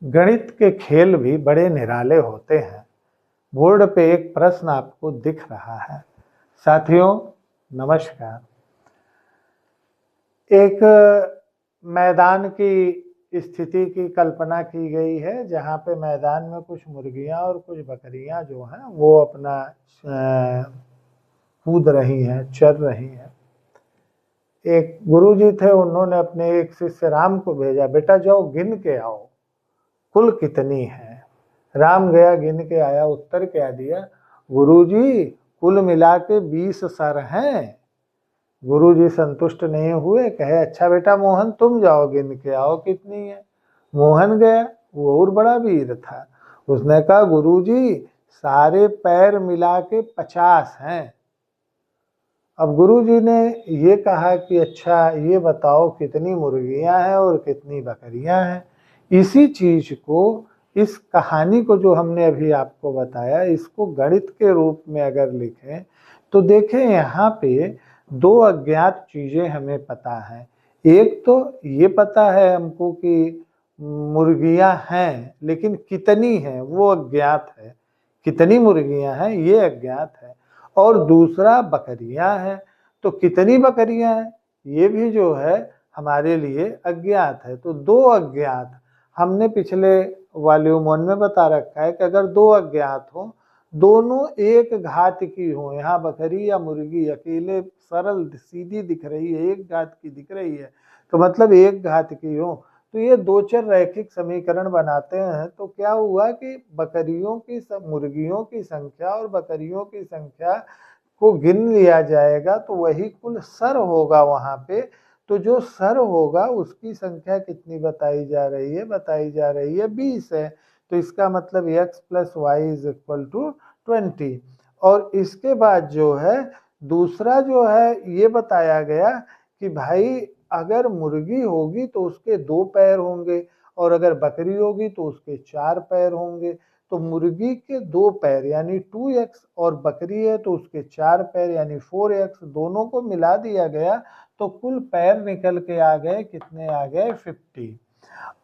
गणित के खेल भी बड़े निराले होते हैं। बोर्ड पे एक प्रश्न आपको दिख रहा है। साथियों नमस्कार। एक मैदान की स्थिति की कल्पना की गई है, जहाँ पे मैदान में कुछ मुर्गियां और कुछ बकरियां जो हैं वो अपना कूद रही हैं, चर रही हैं। एक गुरुजी थे, उन्होंने अपने एक शिष्य राम को भेजा, बेटा जाओ गिन के आओ कुल कितनी है। राम गया, गिन के आया, उत्तर क्या दिया, गुरुजी कुल मिला के 20 सर हैं। गुरुजी संतुष्ट नहीं हुए, कहे अच्छा बेटा मोहन तुम जाओ गिन के आओ कितनी है। मोहन गया, वो और बड़ा वीर था, उसने कहा गुरुजी सारे पैर मिला के 50 हैं। अब गुरुजी ने ये कहा कि अच्छा ये बताओ कितनी मुर्गियां हैं और कितनी बकरियां हैं। इसी चीज को, इस कहानी को जो हमने अभी आपको बताया, इसको गणित के रूप में अगर लिखें तो देखें यहाँ पे दो अज्ञात चीजें हमें पता है। एक तो ये पता है हमको कि मुर्गियां हैं, लेकिन कितनी हैं वो अज्ञात है। कितनी मुर्गियां हैं ये अज्ञात है। और दूसरा बकरियां हैं, तो कितनी बकरियां हैं ये भी जो है हमारे लिए अज्ञात है। तो दो अज्ञात, हमने पिछले वॉल्यूम 1 में बता रखा है कि अगर दो अज्ञात हो, दोनों एक घात की हो, यहाँ बकरी या मुर्गी अकेले सरल सीधी दिख रही है, एक घात की दिख रही है, तो मतलब एक घात की हो, तो ये दो चर रैखिक समीकरण बनाते हैं। तो क्या हुआ कि बकरियों की मुर्गियों की संख्या और बकरियों की संख्या को गिन लिया जाएगा, तो वही कुल सर होगा वहां पे। तो जो सर होगा उसकी संख्या कितनी बताई जा रही है, बताई जा रही है 20 है। तो इसका मतलब x + y = 20। और इसके बाद जो है दूसरा जो है ये बताया गया कि भाई अगर मुर्गी होगी तो उसके 2 पैर होंगे और अगर बकरी होगी तो उसके 4 पैर होंगे। तो मुर्गी के 2 पैर यानी 2x और बकरी है तो उसके 4 पैर यानी 4x, दोनों को मिला दिया गया तो कुल पैर निकल के आ गए, कितने आ गए, 50।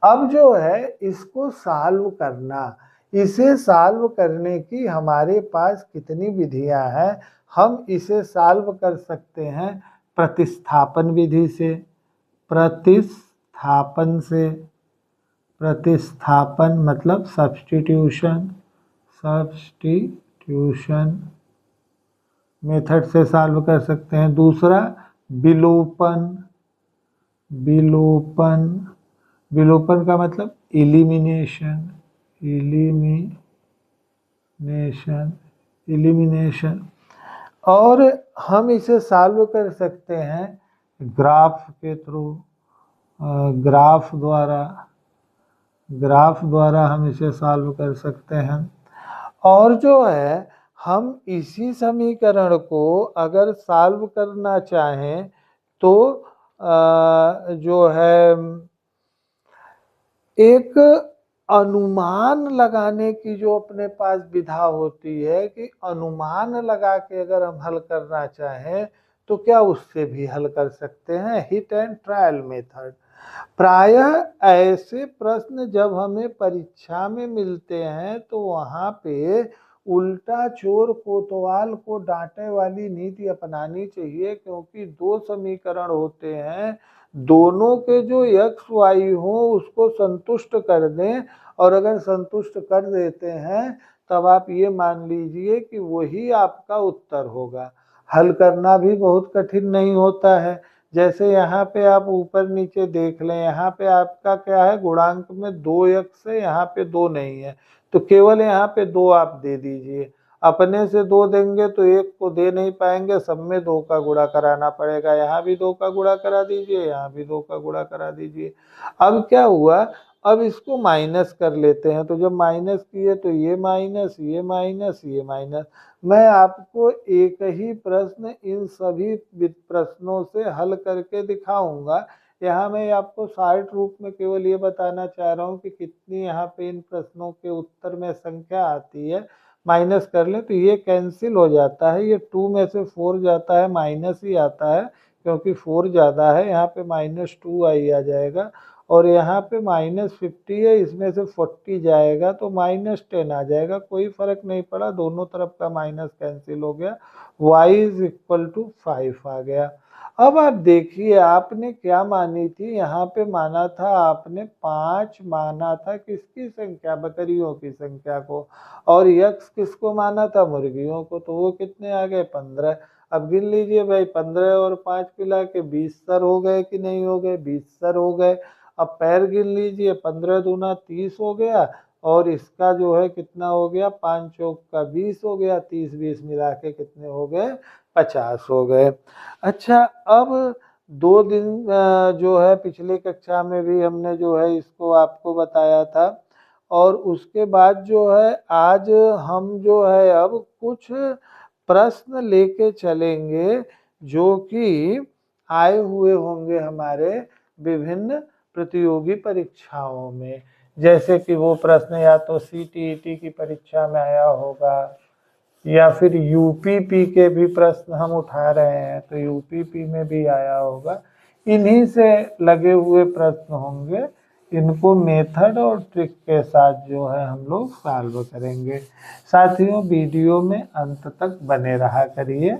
अब जो है इसको सॉल्व करना, इसे सॉल्व करने की हमारे पास कितनी विधियां हैं। हम इसे सॉल्व कर सकते हैं प्रतिस्थापन विधि से, प्रतिस्थापन से, प्रतिस्थापन मतलब सब्स्टिट्यूशन, सब्स्टिट्यूशन मेथड से सॉल्व कर सकते हैं। दूसरा विलोपन, विलोपन, विलोपन का मतलब एलिमिनेशन, एलिमिनेशन, एलिमिनेशन। और हम इसे सॉल्व कर सकते हैं ग्राफ के थ्रू, ग्राफ द्वारा, ग्राफ द्वारा हम इसे सॉल्व कर सकते हैं। और जो है हम इसी समीकरण को अगर सॉल्व करना चाहें तो जो है एक अनुमान लगाने की जो अपने पास विधा होती है कि अनुमान लगा के अगर हम हल करना चाहें तो क्या उससे भी हल कर सकते हैं, हिट एंड ट्रायल मेथड। प्रायः ऐसे प्रश्न जब हमें परीक्षा में मिलते हैं तो वहाँ पे उल्टा चोर कोतवाल को डांटे वाली नीति अपनानी चाहिए, क्योंकि दो समीकरण होते हैं, दोनों के जो x y हो उसको संतुष्ट कर दें, और अगर संतुष्ट कर देते हैं तब आप ये मान लीजिए कि वही आपका उत्तर होगा। हल करना भी बहुत कठिन नहीं होता है। जैसे यहाँ पे आप ऊपर नीचे देख लें, यहाँ पे आपका क्या है, गुणांक में 2x है, यहाँ पे 2 नहीं है, तो केवल यहाँ पे 2 आप दे दीजिए। अपने से 2 देंगे तो 1 को दे नहीं पाएंगे, सब में 2 का गुणा कराना पड़ेगा। यहाँ भी 2 का गुणा करा दीजिए, यहाँ भी 2 का गुणा करा दीजिए। अब क्या हुआ, अब इसको माइनस कर लेते हैं, तो जब माइनस किए तो ये माइनस, ये माइनस, ये माइनस। मैं आपको एक ही प्रश्न इन सभी प्रश्नों से हल करके दिखाऊंगा। यहाँ मैं आपको शॉर्ट रूप में केवल ये बताना चाह रहा हूँ कि कितनी यहाँ पे इन प्रश्नों के उत्तर में संख्या आती है। माइनस कर ले तो ये कैंसिल हो जाता है, ये 2 में से 4 जाता है, माइनस ही आता है क्योंकि 4 ज़्यादा है, यहाँ पे -2 आ जाएगा। और यहाँ पे -50 है, इसमें से 40 जाएगा तो -10 आ जाएगा। कोई फर्क नहीं पड़ा, दोनों तरफ का माइनस कैंसिल हो गया, y = 5 आ गया। अब आप देखिए आपने क्या मानी थी, यहाँ पे माना था आपने 5 माना था किसकी संख्या, बकरियों की संख्या को, और यक्स किसको माना था, मुर्गियों को, तो वो कितने आ गए, 15। अब गिन लीजिए भाई, 15 और 5 मिला के 20 सर हो गए कि नहीं हो गए, 20 सर हो गए। अब पैर गिन लीजिए, 15 दूना 30 हो गया, और इसका जो है कितना हो गया, 5 चौक का 20 हो गया, 30-20 मिला के कितने हो गए, 50 हो गए। अच्छा, अब 2 दिन जो है पिछली कक्षा में भी हमने जो है इसको आपको बताया था, और उसके बाद जो है आज हम जो है अब कुछ प्रश्न लेके चलेंगे जो कि आए हुए होंगे हमारे विभिन्न प्रतियोगी परीक्षाओं में। जैसे कि वो प्रश्न या तो CTET की परीक्षा में आया होगा, या फिर UPP के भी प्रश्न हम उठा रहे हैं तो UPP में भी आया होगा। इन्हीं से लगे हुए प्रश्न होंगे, इनको मेथड और ट्रिक के साथ जो है हम लोग सॉल्व करेंगे। साथियों, वीडियो में अंत तक बने रहा करिए,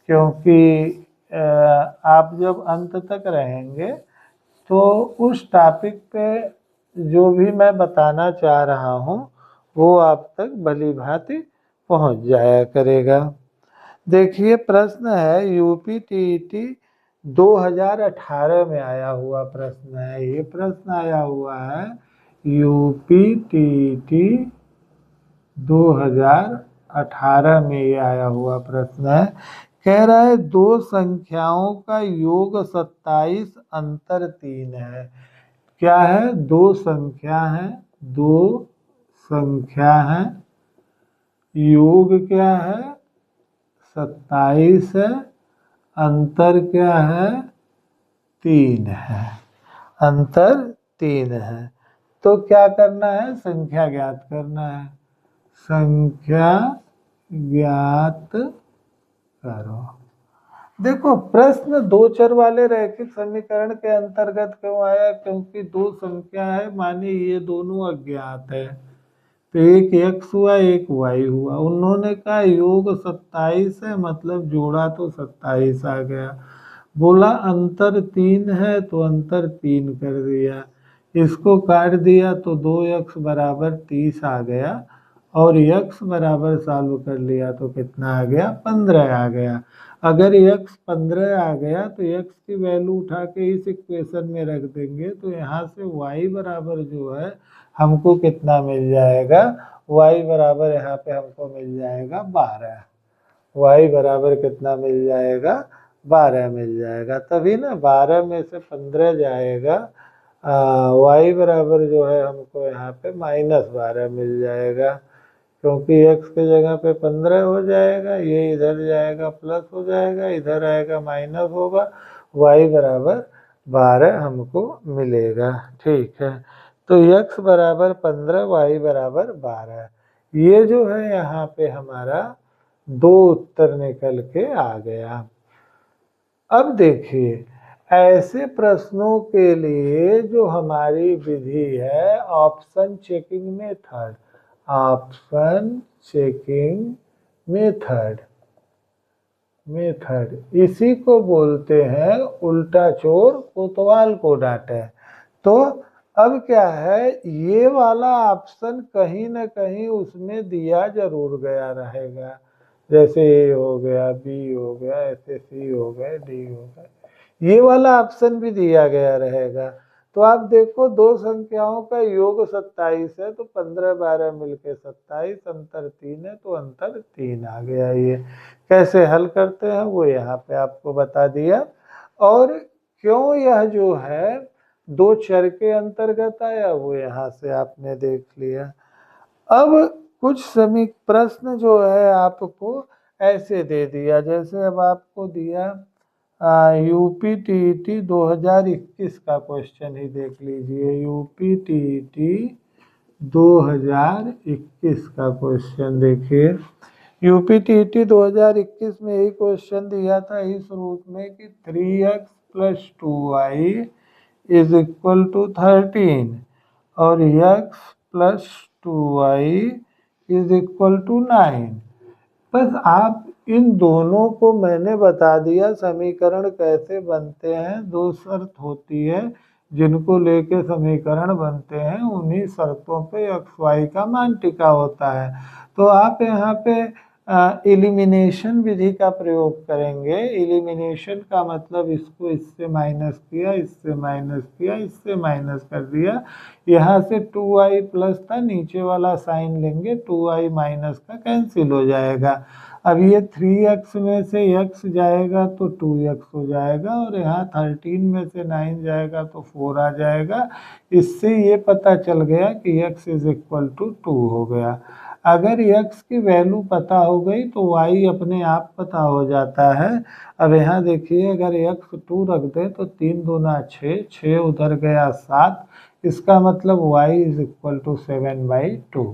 क्योंकि आप जब अंत तक रहेंगे तो उस टॉपिक पे जो भी मैं बताना चाह रहा हूँ वो आप तक भली भांति पहुँच जाया करेगा। देखिए, प्रश्न है UPTET 2018 में आया हुआ प्रश्न है। ये प्रश्न आया हुआ है UPTET 2018 में ये आया हुआ प्रश्न है। कह रहा है दो संख्याओं का योग 27, अंतर 3 है। क्या है, दो संख्या है, दो संख्या है, योग क्या है, 27 है, अंतर क्या है, 3 है, अंतर 3 है। तो क्या करना है, संख्या ज्ञात करना है, संख्या ज्ञात करो। देखो, प्रश्न दो चर वाले रैखिक समीकरण के अंतर्गत क्यों आया, क्योंकि दो संख्या है, माने ये दोनों अज्ञात है, तो एक x हुआ एक y हुआ। उन्होंने कहा योग 27 है, मतलब जोड़ा तो 27 आ गया। बोला अंतर 3 है तो अंतर 3 कर दिया, इसको काट दिया तो 2x = 30 आ गया, और x बराबर सॉल्व कर लिया तो कितना आ गया, 15 आ गया। अगर x 15 आ गया तो x की वैल्यू उठा के इस इक्वेशन में रख देंगे, तो यहाँ से y बराबर जो है हमको कितना मिल जाएगा, y बराबर यहाँ पे हमको मिल जाएगा 12। y बराबर कितना मिल जाएगा, 12 मिल जाएगा। तभी ना 12 में से 15 जाएगा, y बराबर जो है हमको यहाँ पे -12 मिल जाएगा, क्योंकि x की जगह पे 15 हो जाएगा, ये इधर जाएगा प्लस हो जाएगा, इधर आएगा माइनस होगा, y बराबर 12 हमको मिलेगा। ठीक है, तो x बराबर 15, y बराबर 12। ये जो है यहाँ पे हमारा दो उत्तर निकल के आ गया। अब देखिए, ऐसे प्रश्नों के लिए जो हमारी विधि है option checking method, option checking method, इसी को बोलते हैं उल्टा चोर कोतवाल को डांटे। तो अब क्या है, ये वाला ऑप्शन कहीं ना कहीं उसमें दिया जरूर गया रहेगा, जैसे A हो गया, B हो गया, ऐसे C हो गए, D हो गए, ये वाला ऑप्शन भी दिया गया रहेगा। तो आप देखो, दो संख्याओं का योग 27 है तो 15-12 मिलके 27, अंतर 3 है तो अंतर 3 आ गया। ये कैसे हल करते हैं वो यहाँ पे आपको बता दिया। और क्यों यह जो है दो चर के अंतर्गत आया वो यहाँ से आपने देख लिया। अब कुछ प्रश्न जो है आपको ऐसे दे दिया, जैसे अब आपको दिया UPTET 2021 का क्वेश्चन ही देख लीजिए। UPTET 2021 का क्वेश्चन देखिए। UPTET 2021 में यही क्वेश्चन दिया था इस रूप में कि 3x + 2y is equal to 13 और x plus 2y is equal to 9। बस आप इन दोनों को मैंने बता दिया समीकरण कैसे बनते हैं। दो शर्त होती है जिनको लेके समीकरण बनते हैं, उन्हीं शर्तों पे एक्स वाई का मान टिका होता है। तो आप यहाँ पे एलिमिनेशन विधि का प्रयोग करेंगे। एलिमिनेशन का मतलब इसको इससे माइनस किया, इससे माइनस किया, इससे माइनस कर दिया। यहाँ से 2y प्लस था, नीचे वाला साइन लेंगे, 2y माइनस का कैंसिल हो जाएगा। अब ये 3x में से x जाएगा तो 2x हो जाएगा और यहाँ 13 में से 9 जाएगा तो 4 आ जाएगा। इससे ये पता चल गया कि x इज इक्वल टू 2 हो गया। अगर x की वैल्यू पता हो गई तो y अपने आप पता हो जाता है। अब यहाँ देखिए, अगर x 2 रख दे तो 3 दूना 6, 6 उधर गया 7, इसका मतलब y इज इक्वल टू 7/2।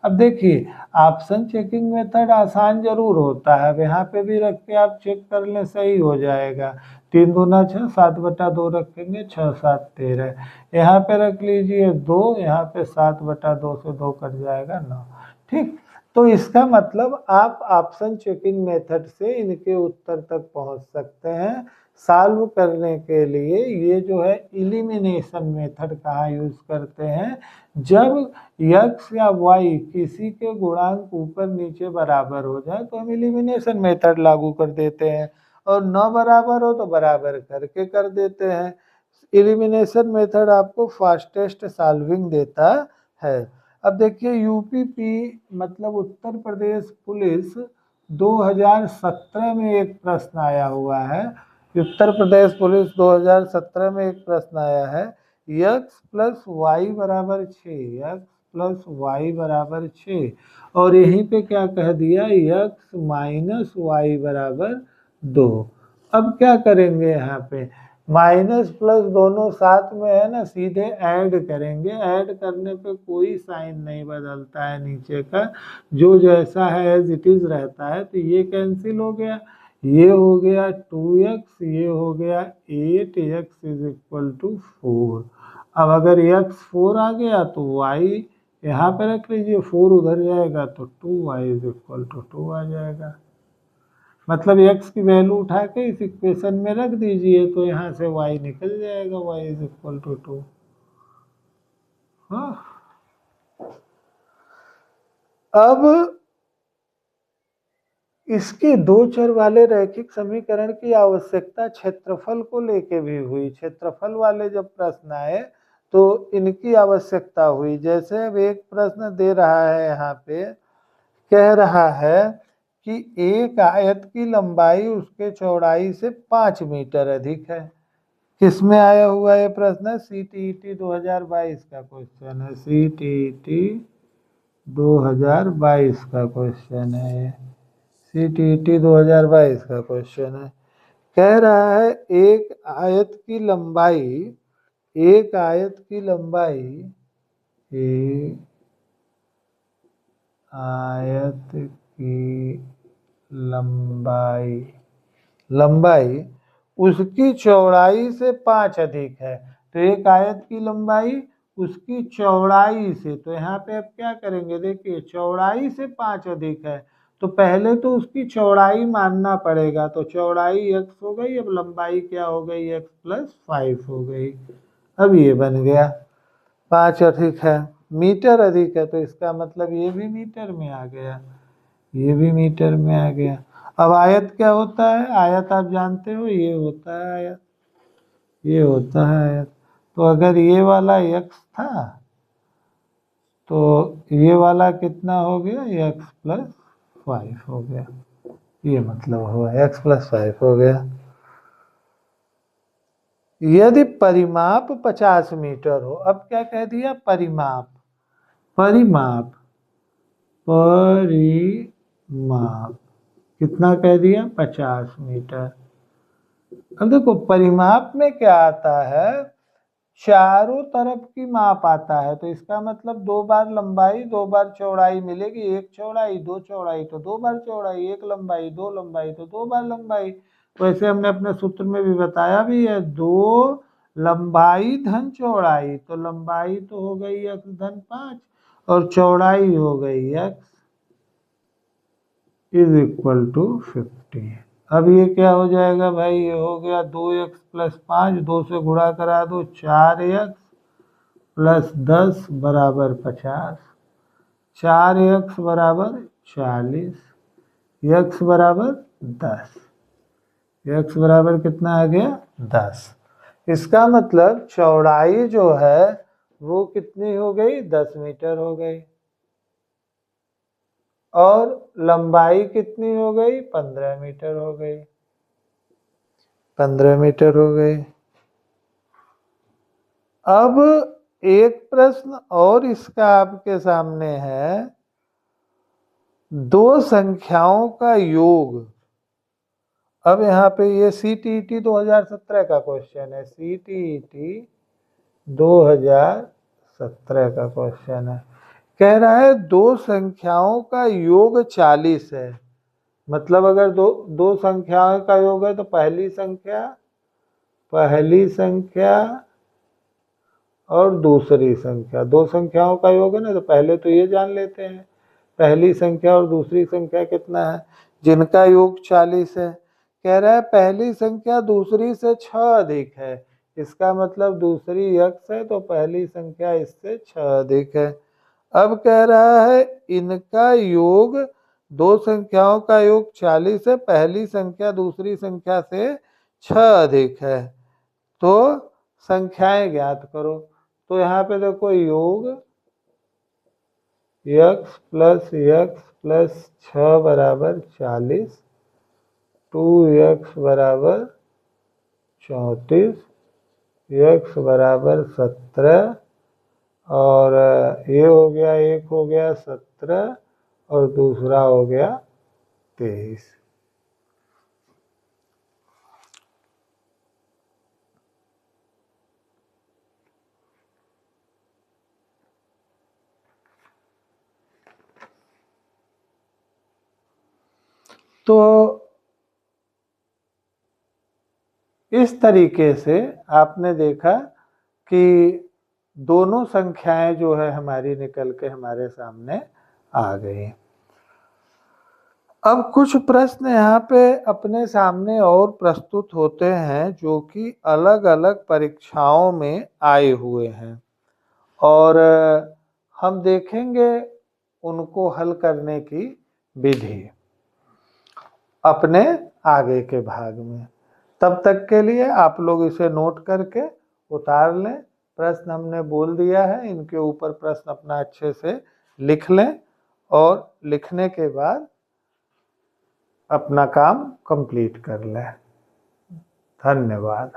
अब देखिए, ऑप्शन चेकिंग मेथड आसान जरूर होता है। अब यहाँ पे भी रख के आप चेक कर लें, सही हो जाएगा। 3 दूना 6, 7/2 रखेंगे, 6 7 13। यहाँ पे रख लीजिए 2, यहाँ पे 7/2 से 2 कट जाएगा 9। ठीक, तो इसका मतलब आप ऑप्शन चेकिंग मेथड से इनके उत्तर तक पहुंच सकते हैं। सॉल्व करने के लिए ये जो है एलिमिनेशन मेथड कहाँ यूज करते हैं, जब x या y किसी के गुणांक ऊपर नीचे बराबर हो जाए तो हम एलिमिनेशन मेथड लागू कर देते हैं, और न बराबर हो तो बराबर करके कर देते हैं। एलिमिनेशन मेथड आपको फास्टेस्ट सॉल्विंग देता है। अब देखिए, यूपीपी मतलब उत्तर प्रदेश पुलिस 2017 में एक प्रश्न आया हुआ है। उत्तर प्रदेश पुलिस 2017 में एक प्रश्न आया है, x प्लस वाई बराबर 6, x प्लस वाई बराबर 6, और यहीं पे क्या कह दिया, x माइनस वाई बराबर 2। अब क्या करेंगे, यहाँ पे माइनस प्लस दोनों साथ में है ना, सीधे ऐड करेंगे। ऐड करने पे कोई साइन नहीं बदलता है, नीचे का जो जैसा है एज इट इज रहता है। तो ये कैंसिल हो गया, ये हो गया 2x, ये हो गया 8x इज इक्वल टू 4। अब अगर x 4 आ गया तो y यहाँ पे रख लीजिए, 4 उधर जाएगा तो 2y इज इक्वल टू 2 आ जाएगा। मतलब x की वैल्यू उठा के इस इक्वेशन में रख दीजिए तो यहाँ से y निकल जाएगा, y इज इक्वल टू 2। हाँ, अब इसके दो चर वाले रैखिक समीकरण की आवश्यकता क्षेत्रफल को लेके भी हुई। क्षेत्रफल वाले जब प्रश्न आए तो इनकी आवश्यकता हुई। जैसे अब एक प्रश्न दे रहा है, यहाँ पे कह रहा है कि एक आयत की लंबाई उसके चौड़ाई से 5 मीटर अधिक है। किसमें आया हुआ है प्रश्न, CTET 2022 का क्वेश्चन है। CTET 2022 का क्वेश्चन है, CTET 2022 का क्वेश्चन है। कह रहा है एक आयत की लंबाई, एक आयत की लंबाई, एक आयत की लंबाई, लंबाई उसकी चौड़ाई से 5 अधिक है। तो एक आयत की लंबाई उसकी चौड़ाई से, तो यहाँ पे अब क्या करेंगे, देखिए चौड़ाई से 5 अधिक है तो पहले तो उसकी चौड़ाई मानना पड़ेगा। तो चौड़ाई x हो गई, अब लंबाई क्या हो गई, x प्लस 5 हो गई। अब ये बन गया 5 अधिक है, मीटर अधिक है, तो इसका मतलब ये भी मीटर में आ गया, ये भी मीटर में आ गया। अब आयत क्या होता है, आयत आप जानते हो, ये होता है आयत, ये होता है आयत। तो अगर ये वाला x था तो ये वाला कितना हो गया, x प्लस 5 हो गया। ये मतलब हुआ x प्लस 5 हो गया। यदि परिमाप 50 मीटर हो, अब क्या कह दिया, परिमाप, परिमाप, परिमाप कितना कह दिया, 50 मीटर। अब देखो परिमाप में क्या आता है, चारों तरफ की माप आता है। तो इसका मतलब 2 बार लंबाई 2 बार चौड़ाई मिलेगी। एक चौड़ाई 2 चौड़ाई तो 2 बार चौड़ाई, एक लंबाई 2 लंबाई तो 2 बार लंबाई। वैसे हमने अपने सूत्र में भी बताया भी है, 2 लंबाई धन चौड़ाई, तो लंबाई तो हो गई x धन 5 और चौड़ाई हो गई x इज इक्वल टू 50। अब ये क्या हो जाएगा भाई, ये हो गया 2x प्लस 5, 2 से गुणा करा दो 4x प्लस 10 बराबर 50, 4x बराबर 40, x बराबर 10, x बराबर कितना आ गया 10। इसका मतलब चौड़ाई जो है वो कितनी हो गई 10 मीटर हो गई और लंबाई कितनी हो गई 15 मीटर हो गई, 15 मीटर हो गई। अब एक प्रश्न और इसका आपके सामने है, दो संख्याओं का योग। अब यहाँ पे ये CTET 2017 का क्वेश्चन है, CTET 2017 का क्वेश्चन है। कह रहा है दो संख्याओं का योग 40 है। मतलब अगर दो संख्याओं का योग है तो पहली संख्या और दूसरी संख्या, दो संख्याओं का योग है ना, तो पहले तो ये जान लेते हैं पहली संख्या और दूसरी संख्या कितना है, जिनका योग 40 है। कह रहा है पहली संख्या दूसरी से 6 अधिक है, इसका मतलब दूसरी x है तो पहली संख्या इससे 6 अधिक है। अब कह रहा है इनका योग, दो संख्याओं का योग 40 है, पहली संख्या दूसरी संख्या से 6 अधिक है, तो संख्याएं ज्ञात करो। तो यहाँ पे देखो योग x प्लस 6 बराबर 40, 2x बराबर 34, x बराबर 17 और ये हो गया, एक हो गया 17 और दूसरा हो गया 23। तो इस तरीके से आपने देखा कि दोनों संख्याएं जो है हमारी निकल के हमारे सामने आ गई। अब कुछ प्रश्न यहाँ पे अपने सामने और प्रस्तुत होते हैं जो कि अलग अलग परीक्षाओं में आए हुए हैं और हम देखेंगे उनको हल करने की विधि अपने आगे के भाग में। तब तक के लिए आप लोग इसे नोट करके उतार लें। प्रश्न हमने बोल दिया है, इनके ऊपर प्रश्न अपना अच्छे से लिख लें और लिखने के बाद अपना काम कंप्लीट कर लें। धन्यवाद।